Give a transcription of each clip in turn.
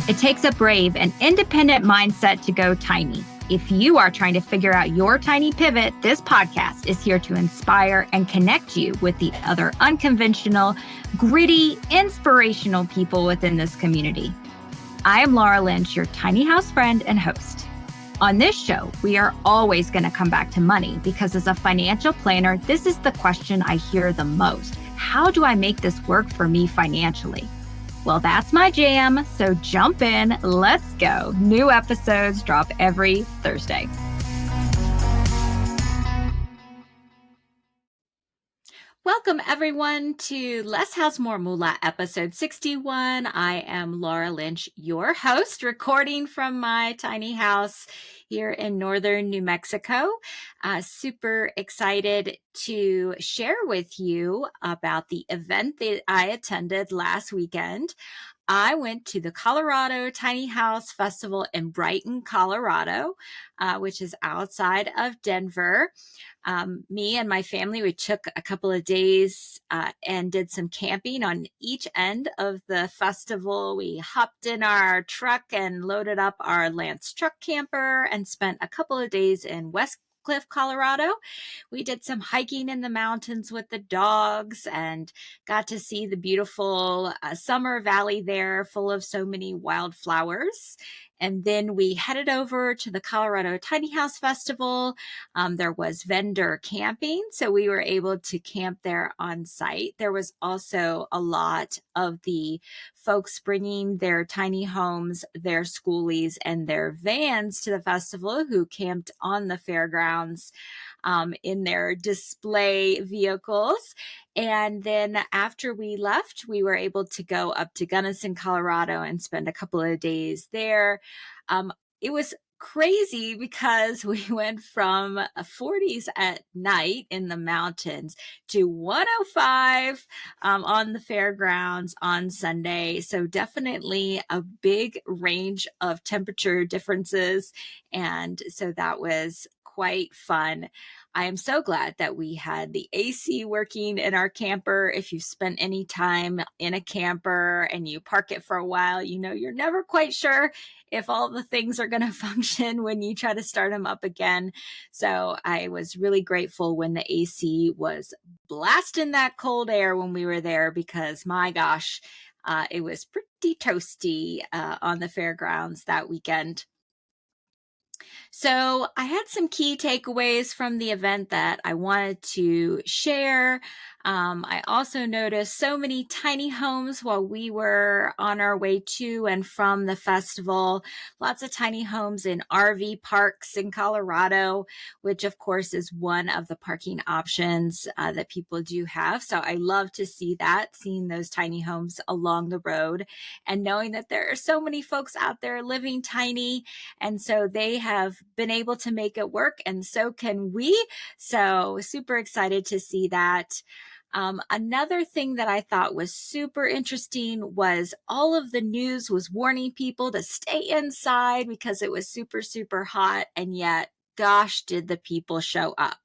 It takes a brave and independent mindset to go tiny. If you are trying to figure out your tiny pivot, this podcast is here to inspire and connect you with the other unconventional, gritty, inspirational people within this community. I am Laura Lynch, your tiny house friend and host. On this show, we are always going to come back to money because as a financial planner, this is the question I hear the most. How do I make this work for me financially? Well, that's my jam, so jump in, let's go. New episodes drop every Thursday. Welcome, everyone, to Less House, More Moolah, episode 61. I am Laura Lynch, your host, recording from my tiny house here in northern New Mexico. Super excited to share with you about the event that I attended last weekend. I went to the Colorado Tiny House Festival in Brighton, Colorado, which is outside of Denver. Me and my family, we took a couple of days and did some camping on each end of the festival. We hopped in our truck and loaded up our Lance truck camper and spent a couple of days in West Cliff, Colorado. We did some hiking in the mountains with the dogs and got to see the beautiful summer valley there full of so many wildflowers. And then we headed over to the Colorado Tiny House Festival. There was vendor camping, so we were able to camp there on site. There was also a lot of the folks bringing their tiny homes, their schoolies, and their vans to the festival who camped on the fairgrounds in their display vehicles. And then after we left, we were able to go up to Gunnison, Colorado and spend a couple of days there. It was crazy because we went from 40s at night in the mountains to 105 on the fairgrounds on Sunday. So definitely a big range of temperature differences. And so that was quite fun. I am so glad that we had the AC working in our camper. If you've spent any time in a camper and you park it for a while, you know you're never quite sure if all the things are going to function when you try to start them up again. So I was really grateful when the AC was blasting that cold air when we were there because my gosh, it was pretty toasty on the fairgrounds that weekend. So I had some key takeaways from the event that I wanted to share. I also noticed so many tiny homes while we were on our way to and from the festival. Lots of tiny homes in RV parks in Colorado, which of course is one of the parking options that people do have. So I love to see that, seeing those tiny homes along the road and knowing that there are so many folks out there living tiny. And so they have been able to make it work, and so can we. So super excited to see that. Another thing that I thought was super interesting was all of the news was warning people to stay inside because it was super, super hot. And yet, gosh, did the people show up.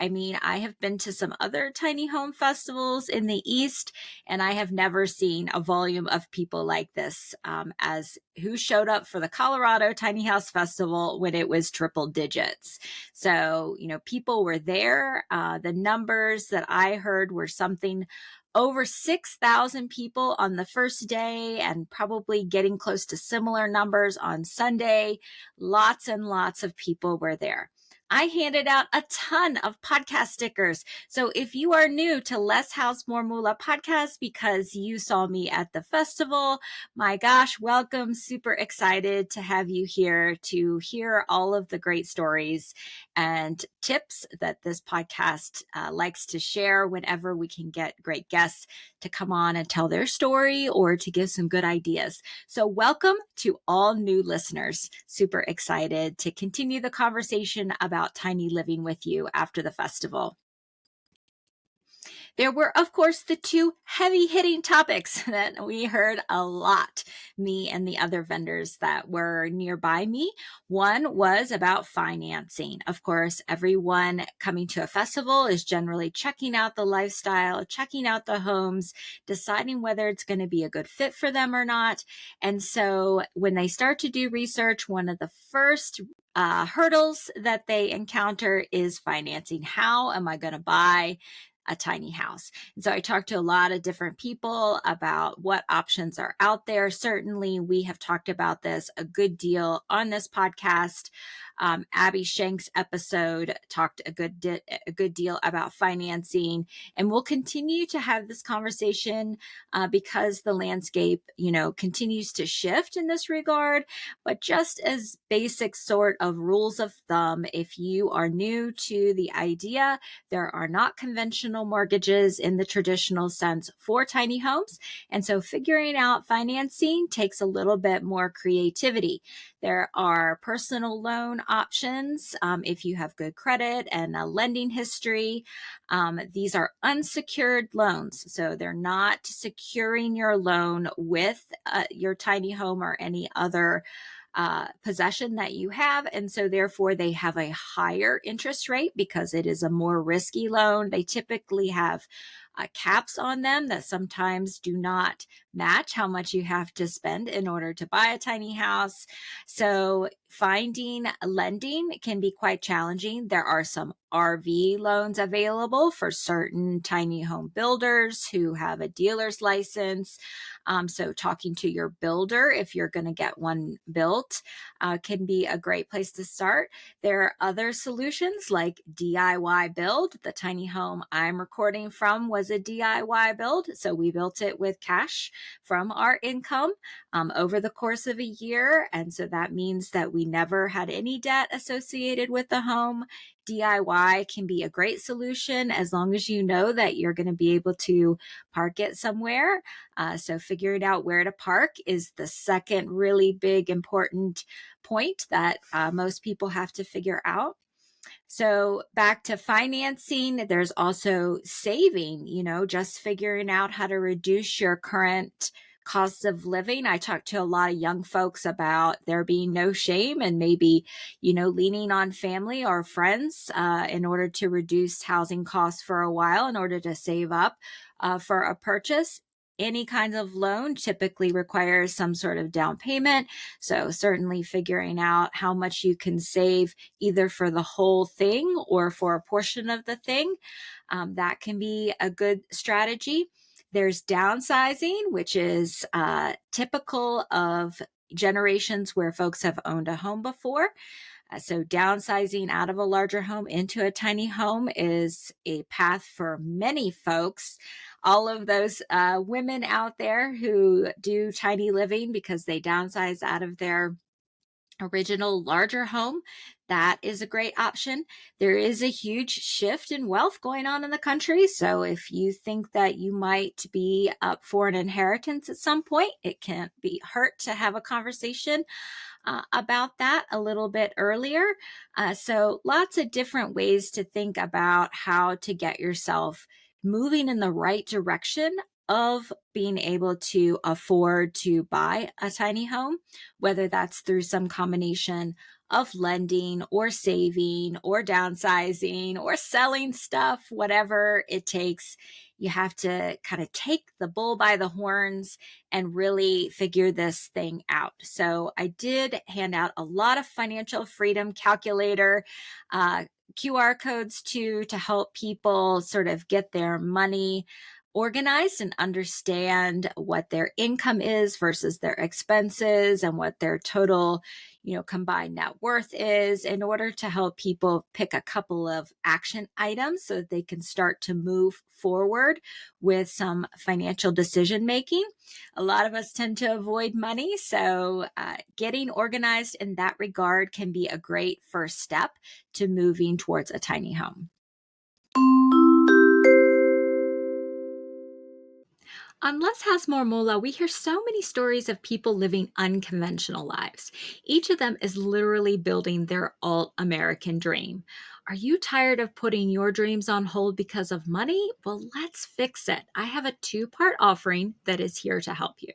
I mean, I have been to some other tiny home festivals in the East, and I have never seen a volume of people like this as who showed up for the Colorado Tiny House Festival when it was triple digits. So, you know, people were there. The numbers that I heard were something over 6,000 people on the first day and probably getting close to similar numbers on Sunday. Lots and lots of people were there. I handed out a ton of podcast stickers. So if you are new to Less House, More Moolah podcast because you saw me at the festival, my gosh, welcome. Super excited to have you here to hear all of the great stories and tips that this podcast likes to share whenever we can get great guests to come on and tell their story or to give some good ideas. So welcome to all new listeners. Super excited to continue the conversation about tiny living with you after the festival. There were, of course, the two heavy hitting topics that we heard a lot, me and the other vendors that were nearby me. One was about financing. Of course, everyone coming to a festival is generally checking out the lifestyle, checking out the homes, deciding whether it's going to be a good fit for them or not. And so when they start to do research, one of the first hurdles that they encounter is financing. How am I going to buy a tiny house? And so I talked to a lot of different people about what options are out there. Certainly, we have talked about this a good deal on this podcast. Abby Shank's episode talked a good deal about financing, and we'll continue to have this conversation because the landscape, continues to shift in this regard. But just as basic sort of rules of thumb, if you are new to the idea, there are not conventional mortgages in the traditional sense for tiny homes. And so figuring out financing takes a little bit more creativity. There are personal loan options if you have good credit and a lending history. These are unsecured loans, so they're not securing your loan with your tiny home or any other possession that you have. And so therefore they have a higher interest rate because it is a more risky loan. They typically have caps on them that sometimes do not match how much you have to spend in order to buy a tiny house. So finding lending can be quite challenging. There are some RV loans available for certain tiny home builders who have a dealer's license. So talking to your builder, if you're going to get one built, can be a great place to start. There are other solutions like DIY build. The tiny home I'm recording from was a DIY build. So we built it with cash from our income over the course of a year. And so that means that we never had any debt associated with the home. DIY can be a great solution as long as you know that you're going to be able to park it somewhere. So figuring out where to park is the second really big important point that most people have to figure out. So back to financing, there's also saving, just figuring out how to reduce your current cost of living. I talk to a lot of young folks about there being no shame and maybe, leaning on family or friends in order to reduce housing costs for a while in order to save up for a purchase. Any kind of loan typically requires some sort of down payment. So certainly figuring out how much you can save either for the whole thing or for a portion of the thing, that can be a good strategy. There's downsizing, which is typical of generations where folks have owned a home before. So downsizing out of a larger home into a tiny home is a path for many folks. All of those women out there who do tiny living because they downsize out of their original larger home, that is a great option. There is a huge shift in wealth going on in the country. So if you think that you might be up for an inheritance at some point, it can't be hurt to have a conversation about that a little bit earlier. So lots of different ways to think about how to get yourself moving in the right direction of being able to afford to buy a tiny home, whether that's through some combination of lending or saving or downsizing or selling stuff, whatever it takes. You have to kind of take the bull by the horns and really figure this thing out. So I did hand out a lot of financial freedom calculator QR codes to help people sort of get their money organized and understand what their income is versus their expenses and what their total, combined net worth is in order to help people pick a couple of action items so that they can start to move forward with some financial decision making. A lot of us tend to avoid money, so getting organized in that regard can be a great first step to moving towards a tiny home. On Less House More Moolah, we hear so many stories of people living unconventional lives. Each of them is literally building their all-American dream. Are you tired of putting your dreams on hold because of money? Well, let's fix it. I have a two-part offering that is here to help you.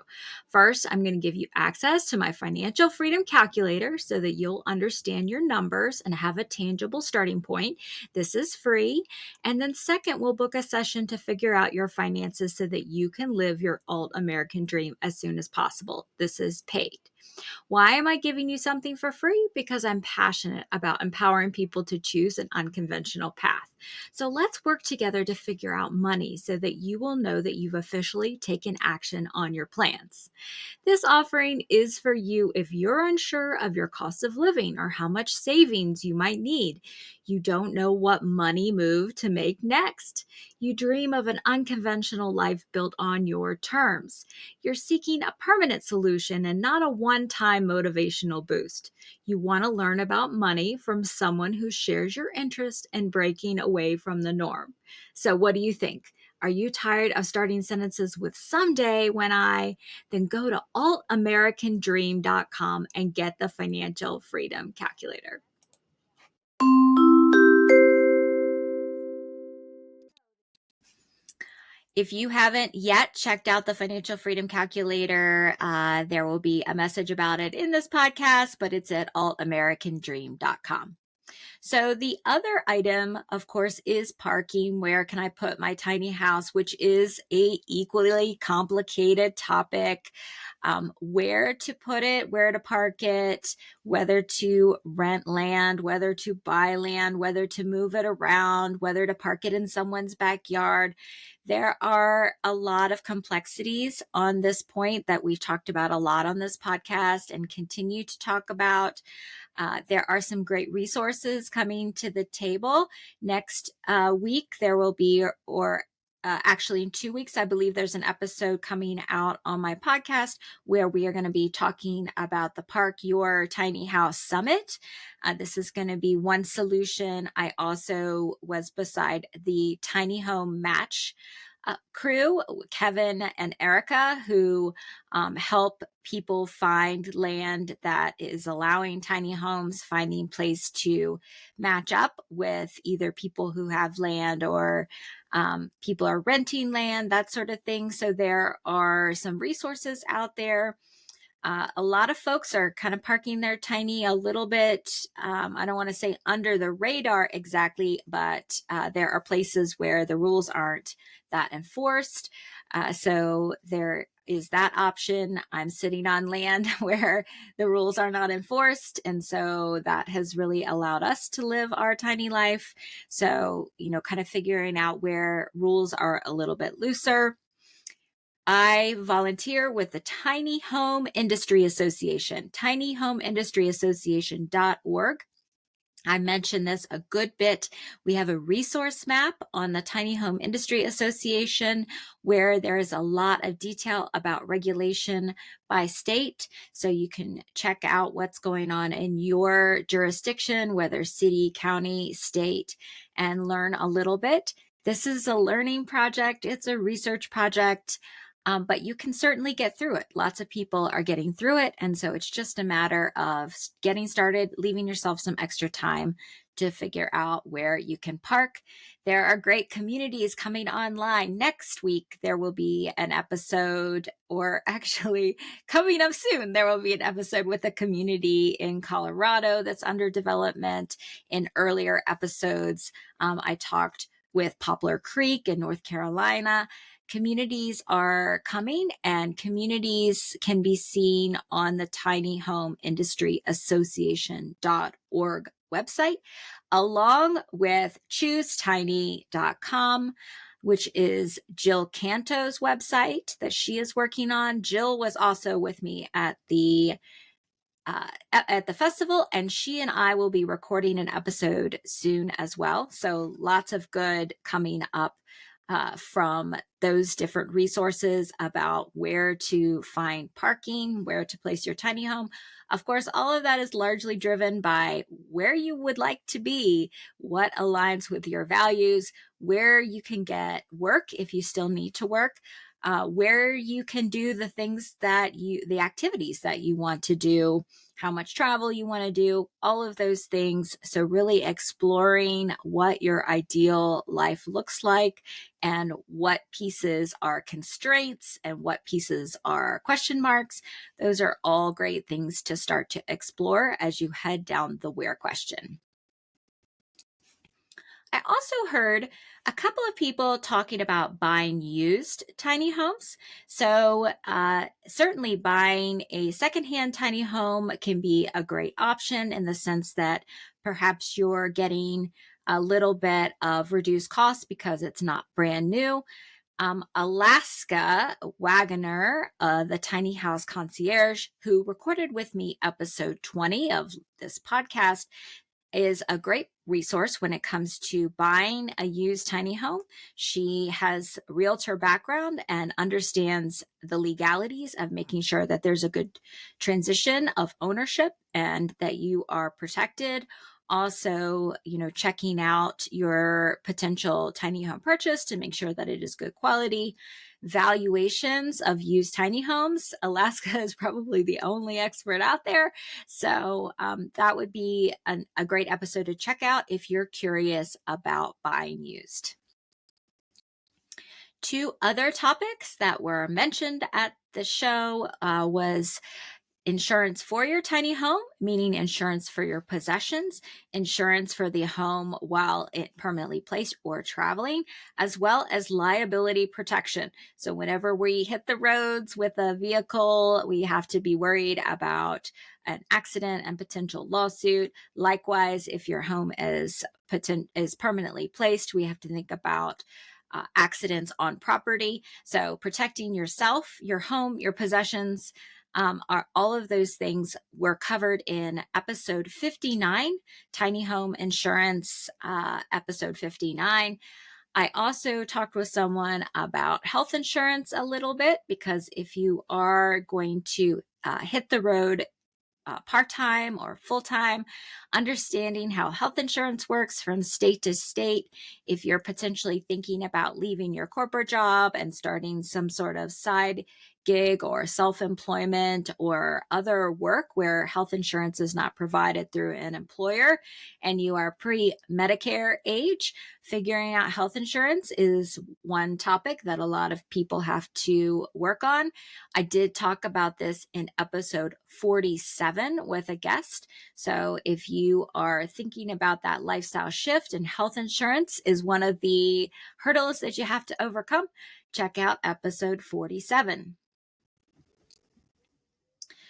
First, I'm going to give you access to my financial freedom calculator so that you'll understand your numbers and have a tangible starting point. This is free. And then second, we'll book a session to figure out your finances so that you can live your alt American dream as soon as possible. This is paid. Why am I giving you something for free? Because I'm passionate about empowering people to choose an unconventional path. So let's work together to figure out money so that you will know that you've officially taken action on your plans. This offering is for you if you're unsure of your cost of living or how much savings you might need. You don't know what money move to make next. You dream of an unconventional life built on your terms. You're seeking a permanent solution and not a one-time motivational boost. You want to learn about money from someone who shares your interest in breaking away from the norm. So what do you think? Are you tired of starting sentences with someday when I? Then go to altamericandream.com and get the financial freedom calculator. If you haven't yet checked out the Financial Freedom Calculator, there will be a message about it in this podcast, but it's at altamericandream.com. So the other item, of course, is parking. Where can I put my tiny house, which is a equally complicated topic. Where to put it, where to park it, whether to rent land, whether to buy land, whether to move it around, whether to park it in someone's backyard. There are a lot of complexities on this point that we've talked about a lot on this podcast and continue to talk about. There are some great resources coming to the table. Next week, there will be, actually in 2 weeks, I believe there's an episode coming out on my podcast where we are going to be talking about the Park Your Tiny House Summit. This is going to be one solution. I also was beside the Tiny Home Match crew, Kevin and Erica, who help people find land that is allowing tiny homes, finding place to match up with either people who have land or people are renting land, that sort of thing. So there are some resources out there. A lot of folks are kind of parking their tiny a little bit, I don't want to say under the radar exactly, but there are places where the rules aren't that enforced. So there is that option. I'm sitting on land where the rules are not enforced. And so that has really allowed us to live our tiny life. So, kind of figuring out where rules are a little bit looser. I volunteer with the Tiny Home Industry Association, tinyhomeindustry.association.org. I mentioned this a good bit. We have a resource map on the Tiny Home Industry Association where there is a lot of detail about regulation by state. So you can check out what's going on in your jurisdiction, whether city, county, state, and learn a little bit. This is a learning project. It's a research project. But you can certainly get through it. Lots of people are getting through it. And so it's just a matter of getting started, leaving yourself some extra time to figure out where you can park. There are great communities coming online. Next week, there will be an episode, or actually coming up soon, there will be an episode with a community in Colorado that's under development. In earlier episodes, I talked with Poplar Creek in North Carolina. Communities are coming, and communities can be seen on the Tiny Home Industry Association.org website, along with choosetiny.com, which is Jill Canto's website that she is working on. Jill was also with me at the festival, and she and I will be recording an episode soon as well. So lots of good coming up from those different resources about where to find parking, where to place your tiny home. Of course, all of that is largely driven by where you would like to be, what aligns with your values, where you can get work if you still need to work. where you can do the things the activities that you want to do, how much travel you want to do, all of those things. So, really exploring what your ideal life looks like and what pieces are constraints and what pieces are question marks. Those are all great things to start to explore as you head down the where question. I also heard a couple of people talking about buying used tiny homes. So, certainly buying a secondhand tiny home can be a great option in the sense that perhaps you're getting a little bit of reduced cost because it's not brand new. Alaska Wagoner, the tiny house concierge, who recorded with me episode 20 of this podcast, is a great resource when it comes to buying a used tiny home. She has realtor background and understands the legalities of making sure that there's a good transition of ownership and that you are protected. Also, checking out your potential tiny home purchase to make sure that it is good quality. Valuations of used tiny homes. Alaska is probably the only expert out there. So that would be a great episode to check out if you're curious about buying used. Two other topics that were mentioned at the show was insurance for your tiny home, meaning insurance for your possessions, insurance for the home while it permanently placed or traveling, as well as liability protection. So whenever we hit the roads with a vehicle, we have to be worried about an accident and potential lawsuit. Likewise, if your home is permanently placed, we have to think about accidents on property. So protecting yourself, your home, your possessions, are all of those things were covered in episode 59, Tiny Home Insurance, episode 59. I also talked with someone about health insurance a little bit, because if you are going to hit the road part-time or full-time, understanding how health insurance works from state to state. If you're potentially thinking about leaving your corporate job and starting some sort of side gig or self-employment or other work where health insurance is not provided through an employer and you are pre-Medicare age, figuring out health insurance is one topic that a lot of people have to work on. I did talk about this in episode 47 with a guest. So if you are thinking about that lifestyle shift, and health insurance is one of the hurdles that you have to overcome, check out episode 47.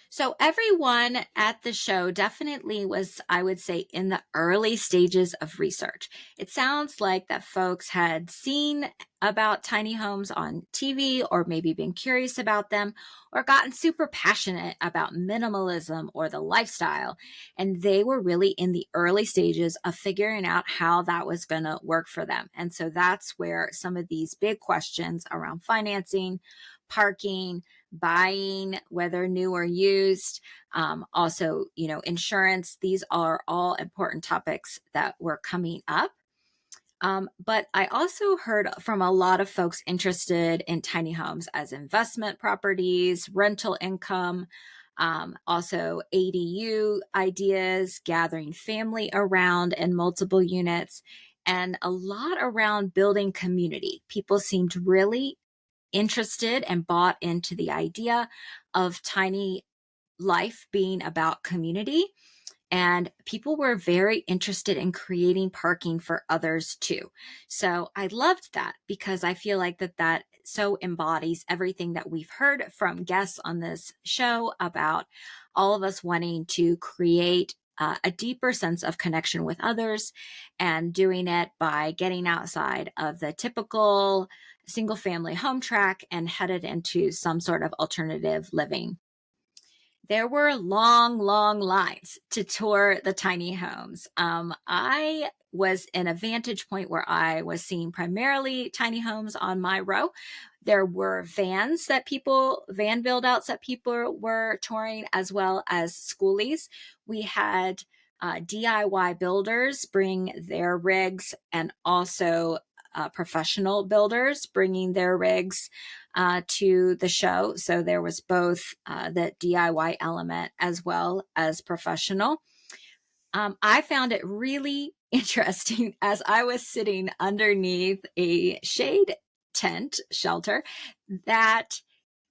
So everyone at the show definitely was, I would say, in the early stages of research. It sounds like that folks had seen about tiny homes on TV, or maybe been curious about them, or gotten super passionate about minimalism or the lifestyle. And they were really in the early stages of figuring out how that was going to work for them. And so that's where some of these big questions around financing, parking, buying, whether new or used, also, insurance, these are all important topics that were coming up. But I also heard from a lot of folks interested in tiny homes as investment properties, rental income, also ADU ideas, gathering family around in multiple units, and a lot around building community. People seemed really interested and bought into the idea of tiny life being about community. And people were very interested in creating parking for others too. So I loved that, because I feel like that so embodies everything that we've heard from guests on this show about all of us wanting to create a deeper sense of connection with others, and doing it by getting outside of the typical single family home track and headed into some sort of alternative living. There were long, long lines to tour the tiny homes. I was in a vantage point where I was seeing primarily tiny homes on my row. There were van build outs that people were touring, as well as schoolies. We had DIY builders bring their rigs, and also professional builders bringing their rigs to the show. So there was both the DIY element as well as professional. I found it really interesting as I was sitting underneath a shade tent shelter that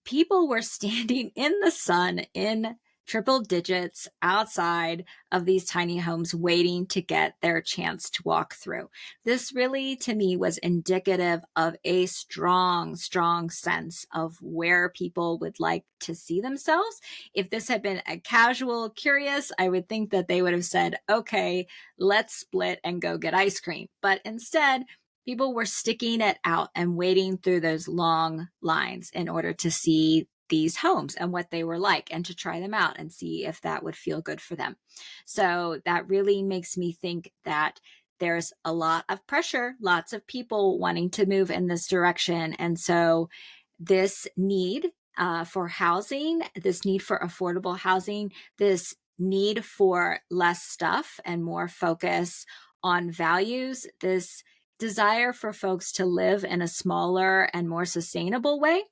people were standing in the sun in triple digits outside of these tiny homes waiting to get their chance to walk through. This really, to me, was indicative of a strong, strong sense of where people would like to see themselves. If this had been a casual, curious, I would think that they would have said, okay, let's split and go get ice cream. But instead, people were sticking it out and waiting through those long lines in order to see these homes and what they were like and to try them out and see if that would feel good for them. So that really makes me think that there's a lot of pressure, lots of people wanting to move in this direction. And so this need for housing, this need for affordable housing, this need for less stuff and more focus on values, this desire for folks to live in a smaller and more sustainable way.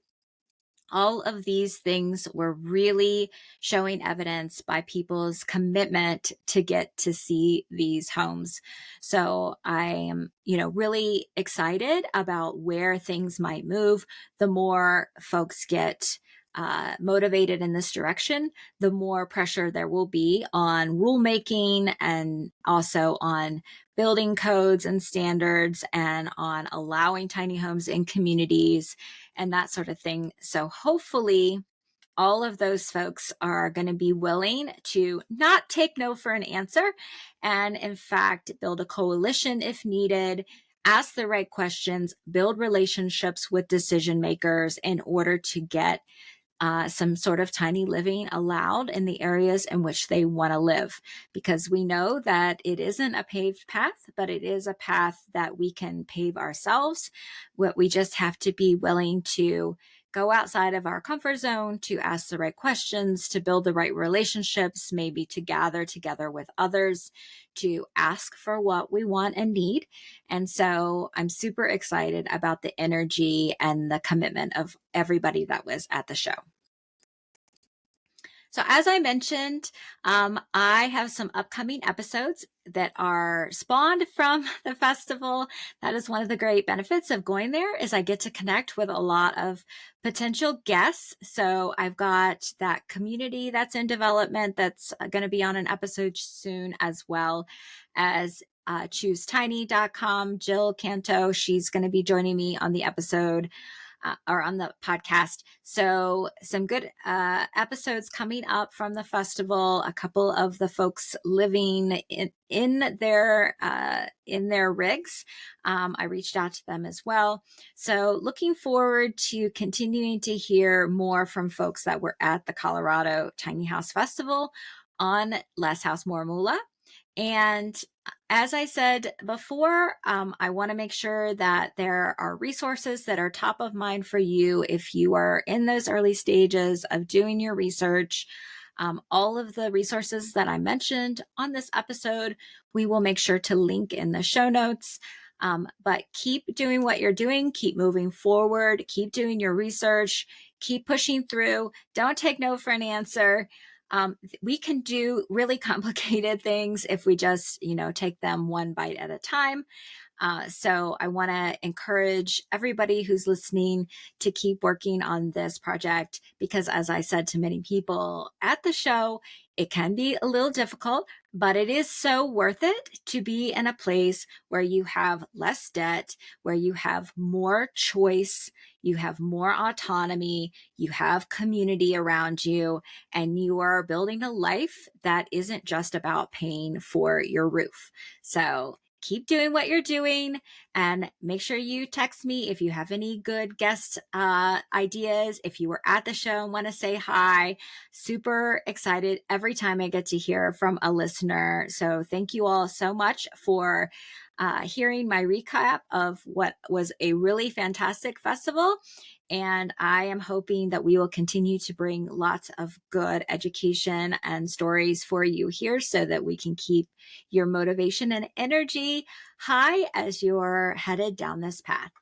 All of these things were really showing evidence by people's commitment to get to see these homes. So I am, really excited about where things might move. The more folks get motivated in this direction, the more pressure there will be on rulemaking and also on building codes and standards and on allowing tiny homes in communities and that sort of thing. So hopefully all of those folks are going to be willing to not take no for an answer and in fact build a coalition if needed, ask the right questions, build relationships with decision makers in order to get some sort of tiny living allowed in the areas in which they want to live, because we know that it isn't a paved path, but it is a path that we can pave ourselves. What we just have to be willing to go outside of our comfort zone, to ask the right questions, to build the right relationships, maybe to gather together with others, to ask for what we want and need. And so I'm super excited about the energy and the commitment of everybody that was at the show. So as I mentioned, I have some upcoming episodes that are spawned from the festival. That is one of the great benefits of going there is I get to connect with a lot of potential guests. So I've got that community that's in development that's going to be on an episode soon, as well as ChooseTiny.com. Jill Canto, she's going to be joining me on the episode. Or on the podcast. So some good episodes coming up from the festival. A couple of the folks living in their rigs. I reached out to them as well. So looking forward to continuing to hear more from folks that were at the Colorado Tiny House Festival on Less House More Moolah. And as I said before, I want to make sure that there are resources that are top of mind for you if you are in those early stages of doing your research. All of the resources that I mentioned on this episode, we will make sure to link in the show notes. But keep doing what you're doing, keep moving forward, keep doing your research, keep pushing through. Don't take no for an answer. We can do really complicated things if we just, take them one bite at a time. So I want to encourage everybody who's listening to keep working on this project because, as I said to many people at the show, it can be a little difficult, but it is so worth it to be in a place where you have less debt, where you have more choice, you have more autonomy, you have community around you, and you are building a life that isn't just about paying for your roof. So keep doing what you're doing and make sure you text me if you have any good guest ideas. If you were at the show and want to say hi, super excited every time I get to hear from a listener. So thank you all so much for hearing my recap of what was a really fantastic festival. And I am hoping that we will continue to bring lots of good education and stories for you here so that we can keep your motivation and energy high as you're headed down this path.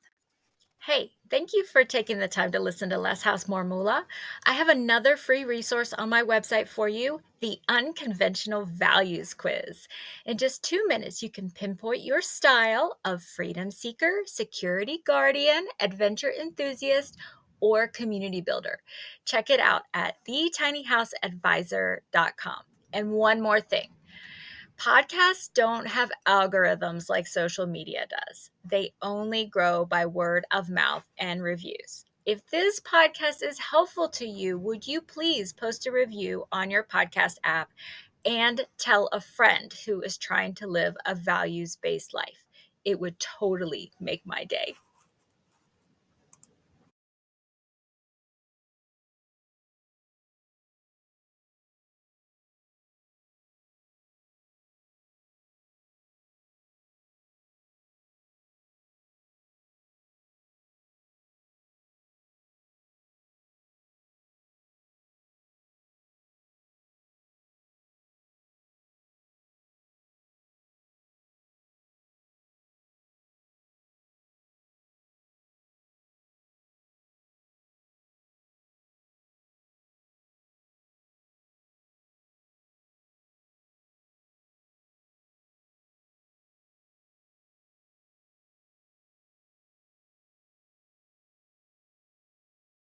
Hey, thank you for taking the time to listen to Less House, More Moolah. I have another free resource on my website for you, the Unconventional Values Quiz. In just 2 minutes, you can pinpoint your style of freedom seeker, security guardian, adventure enthusiast, or community builder. Check it out at thetinyhouseadvisor.com. And one more thing. Podcasts don't have algorithms like social media does. They only grow by word of mouth and reviews. If this podcast is helpful to you, would you please post a review on your podcast app and tell a friend who is trying to live a values-based life? It would totally make my day.